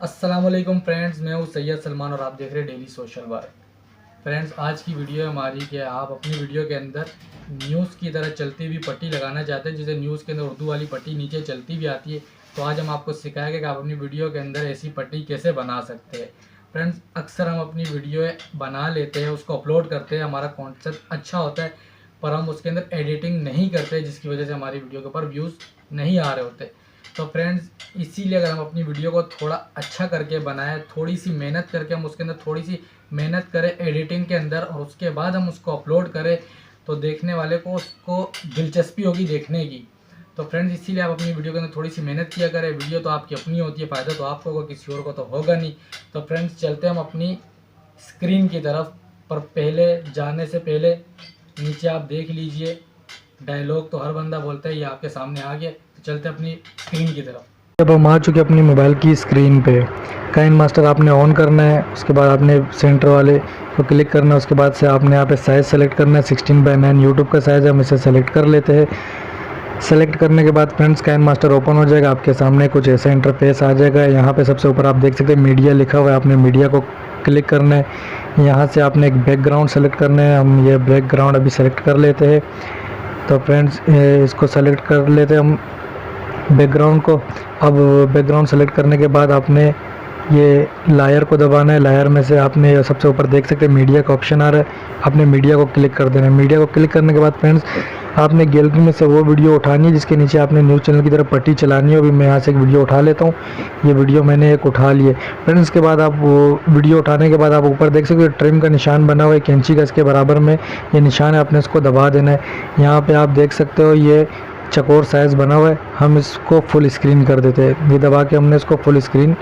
अस्सलाम वालेकुम फ्रेंड्स, मैं हूँ सैयद सलमान और आप देख रहे हैं डेली सोशल वर्क। फ्रेंड्स, आज की वीडियो है हमारी कि आप अपनी वीडियो के अंदर न्यूज़ की तरह चलती हुई पट्टी लगाना चाहते हैं, जिसे न्यूज़ के अंदर उर्दू वाली पट्टी नीचे चलती भी आती है। तो आज हम आपको सिखाएंगे कि आप अपनी वीडियो के अंदर ऐसी पट्टी कैसे बना सकते हैं। फ्रेंड्स, अक्सर हम अपनी वीडियो बना लेते हैं, उसको अपलोड करते हैं, हमारा कॉन्सेप्ट अच्छा होता है, पर हम उसके अंदर एडिटिंग नहीं करते, जिसकी वजह से हमारी वीडियो के ऊपर व्यूज़ नहीं आ रहे होते। तो फ्रेंड्स, इसीलिए अगर हम अपनी वीडियो को थोड़ा अच्छा करके बनाएं, थोड़ी सी मेहनत करके हम उसके अंदर थोड़ी सी मेहनत करें एडिटिंग के अंदर, और उसके बाद हम उसको अपलोड करें, तो देखने वाले को उसको दिलचस्पी होगी देखने की। तो फ्रेंड्स, इसीलिए आप अपनी वीडियो के अंदर थोड़ी सी मेहनत किया करें। वीडियो तो आपकी अपनी होती है, फ़ायदा तो आपको होगा, किसी और को तो होगा नहीं। तो फ्रेंड्स, चलते हम अपनी स्क्रीन की तरफ, पर पहले जाने से पहले नीचे आप देख लीजिए, डायलॉग तो हर बंदा बोलता है, ये आपके सामने आ गया। तो चलते अपनी स्क्रीन की तरफ। जब हम आ चुके अपनी मोबाइल की स्क्रीन पे, काइन मास्टर आपने ऑन करना है। उसके बाद आपने सेंटर वाले को क्लिक करना है। उसके बाद से आपने यहाँ पे साइज़ सेलेक्ट करना है। 16:9 यूट्यूब का साइज़ है, हम इसे सेलेक्ट कर लेते हैं। सेलेक्ट करने के बाद फ्रेंड्स, काइन मास्टर ओपन हो जाएगा। आपके सामने कुछ ऐसा इंटरफेस आ जाएगा। यहाँ पे सबसे ऊपर आप देख सकते हैं मीडिया लिखा हुआ है, आपने मीडिया को क्लिक करना है। यहाँ से आपने एक बैकग्राउंड सेलेक्ट करना है। हम ये बैकग्राउंड अभी सेलेक्ट कर लेते हैं। तो फ्रेंड्स, इसको सेलेक्ट कर लेते हैं हम बैकग्राउंड को। अब बैकग्राउंड सेलेक्ट करने के बाद आपने ये लायर को दबाना है। लायर में से आपने सबसे ऊपर देख सकते हैं मीडिया का ऑप्शन आ रहा है, आपने मीडिया को क्लिक कर देना है। मीडिया को क्लिक करने के बाद फ्रेंड्स, आपने गैलरी में से वो वीडियो उठानी है जिसके नीचे आपने न्यूज़ चैनल की तरफ पट्टी चलानी है। अभी मैं यहाँ से एक वीडियो उठा लेता हूँ। ये वीडियो मैंने एक उठा ली है फ्रेंड्स। इसके बाद आप वो वीडियो उठाने के बाद आप ऊपर देख सकते हो ट्रिम का निशान बना हुआ है, कैंची का इसके बराबर में ये निशान है, आपने इसको दबा देना है। यहाँ पर आप देख सकते हो ये चकोर साइज़ बना हुआ है, हम इसको फुल स्क्रीन कर देते हैं। ये दबा के हमने इसको फुल स्क्रीन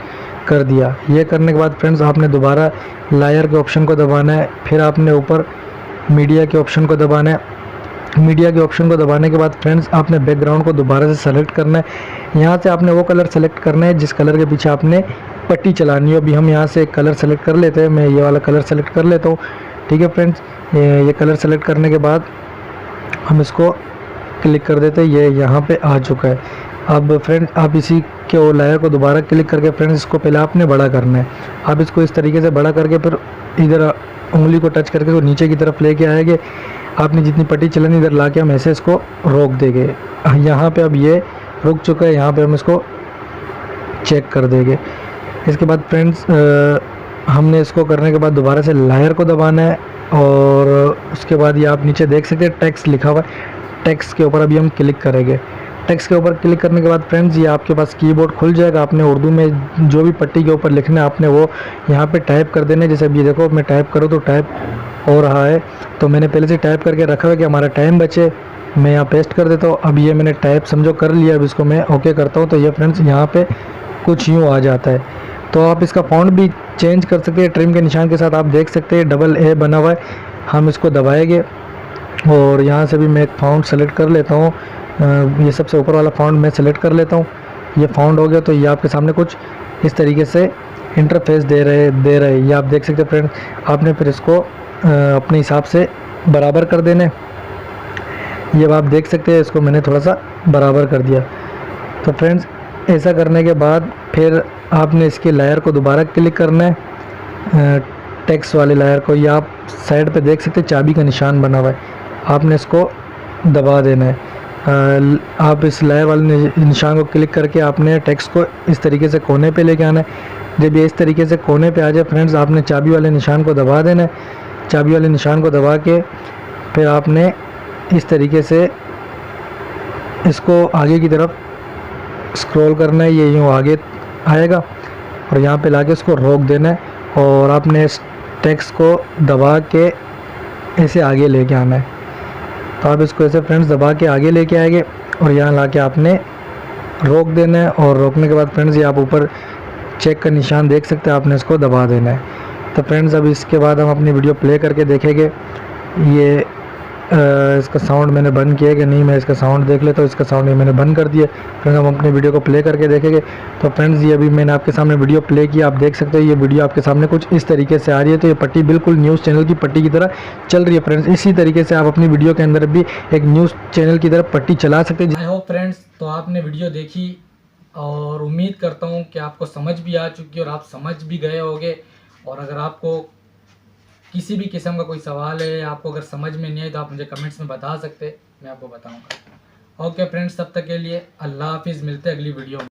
कर दिया। ये करने के बाद फ्रेंड्स, आपने दोबारा लायर के ऑप्शन को दबाना है, फिर आपने ऊपर मीडिया के ऑप्शन को दबाना है। मीडिया के ऑप्शन को दबाने के बाद फ्रेंड्स, आपने बैकग्राउंड को दोबारा से सेलेक्ट करना है। यहाँ से आपने वो कलर सेलेक्ट करना है जिस कलर के पीछे आपने पट्टी चलानी है। अभी हम यहाँ से एक कलर सेलेक्ट कर लेते हैं। मैं ये वाला कलर सेलेक्ट कर लेता हूँ। ठीक है फ्रेंड्स, ये कलर सेलेक्ट करने के बाद हम इसको क्लिक कर देते हैं। ये यहाँ पे आ चुका है। अब फ्रेंड्स, आप इसी के वो लायर को दोबारा क्लिक करके फ्रेंड्स, इसको पहले आपने बड़ा करना है। आप इसको इस तरीके से बड़ा करके फिर इधर उंगली को टच करके वो नीचे की तरफ लेके आएंगे। आपने जितनी पट्टी चलानी इधर ला के हम ऐसे इसको रोक देंगे। यहाँ पे अब ये रुक चुका है, यहाँ पे हम इसको चेक कर देंगे। इसके बाद फ्रेंड्स, हमने इसको करने के बाद दोबारा से लायर को दबाना है, और उसके बाद ये आप नीचे देख सकते हैं टेक्स्ट लिखा हुआ है। टेक्स्ट के ऊपर अभी हम क्लिक करेंगे। टेक्स्ट के ऊपर क्लिक करने के बाद फ्रेंड्स, ये आपके पास कीबोर्ड खुल जाएगा। आपने उर्दू में जो भी पट्टी के ऊपर लिखना है आपने वो यहाँ पे टाइप कर देना है। जैसे अभी देखो मैं टाइप करूँ तो टाइप हो रहा है, तो मैंने पहले से टाइप करके रखा हुआ कि हमारा टाइम बचे। मैं यहाँ पेस्ट कर देता हूँ। अब ये मैंने टाइप समझो कर लिया। अब इसको मैं ओके करता हूँ, तो ये फ्रेंड्स यहाँ पर कुछ यूँ आ जाता है। तो आप इसका फ़ॉन्ट भी चेंज कर सकते हैं। ट्रिम के निशान के साथ आप देख सकते हैं AA बना हुआ है, हम इसको दबाएंगे और यहाँ से भी मैं एक फ़ॉन्ट सेलेक्ट कर लेता हूँ। ये सबसे ऊपर वाला फ़ॉन्ट मैं सेलेक्ट कर लेता हूँ। ये फ़ॉन्ट हो गया, तो ये आपके सामने कुछ इस तरीके से इंटरफेस दे रहे ये आप देख सकते हैं फ्रेंड्स। आपने फिर इसको अपने हिसाब से बराबर कर देना है। ये आप देख सकते हैं, इसको मैंने थोड़ा सा बराबर कर दिया। तो फ्रेंड्स, ऐसा करने के बाद फिर आपने इसके लायर को दोबारा क्लिक करना है, टेक्स्ट वाले लायर को। ये आप साइड पे देख सकते हैं चाबी का निशान बना हुआ है, आपने इसको दबा देना है। आप इस लायर वाले निशान को क्लिक करके आपने टेक्स्ट को इस तरीके से कोने पे लेके आना है। जब ये इस तरीके से कोने पे आ जाए फ्रेंड्स, आपने चाबी वाले निशान को दबा देना है। चाबी वाले निशान को दबा के फिर आपने इस तरीके से इसको आगे की तरफ स्क्रॉल करना है। ये यूँ आगे आएगा और यहाँ पे लाके इसको रोक देना है, और आपने इस टेक्स्ट को दबा के ऐसे आगे लेके आना है। तो आप इसको ऐसे फ्रेंड्स दबा के आगे लेके आएंगे और यहाँ लाके आपने रोक देना है। और रोकने के बाद फ्रेंड्स, ये आप ऊपर चेक का निशान देख सकते हैं, आपने इसको दबा देना है। तो फ्रेंड्स, अब इसके बाद हम अपनी वीडियो प्ले करके देखेंगे। ये इसका साउंड मैंने बंद किया कि नहीं, मैं इसका साउंड देख लेता हूँ। इसका साउंड ये मैंने बंद कर दिया। फ्रेंड्स, हम अपनी वीडियो को प्ले करके देखेंगे। तो फ्रेंड्स, ये अभी मैंने आपके सामने वीडियो प्ले किया, आप देख सकते हो ये वीडियो आपके सामने कुछ इस तरीके से आ रही है। तो ये पट्टी बिल्कुल न्यूज़ चैनल की पट्टी की तरह चल रही है फ्रेंड्स। इसी तरीके से आप अपनी वीडियो के अंदर भी एक न्यूज़ चैनल की तरह पट्टी चला सकते हैं। आई होप फ्रेंड्स, तो आपने वीडियो देखी, और उम्मीद करता हूँ कि आपको समझ भी आ चुकी है और आप समझ भी गए होंगे। और अगर आपको किसी भी किस्म का कोई सवाल है, आपको अगर समझ में नहीं आए तो आप मुझे कमेंट्स में बता सकते, मैं आपको बताऊँगा। ओके फ्रेंड्स, तब तक के लिए अल्लाह हाफिज़, मिलते हैं अगली वीडियो में।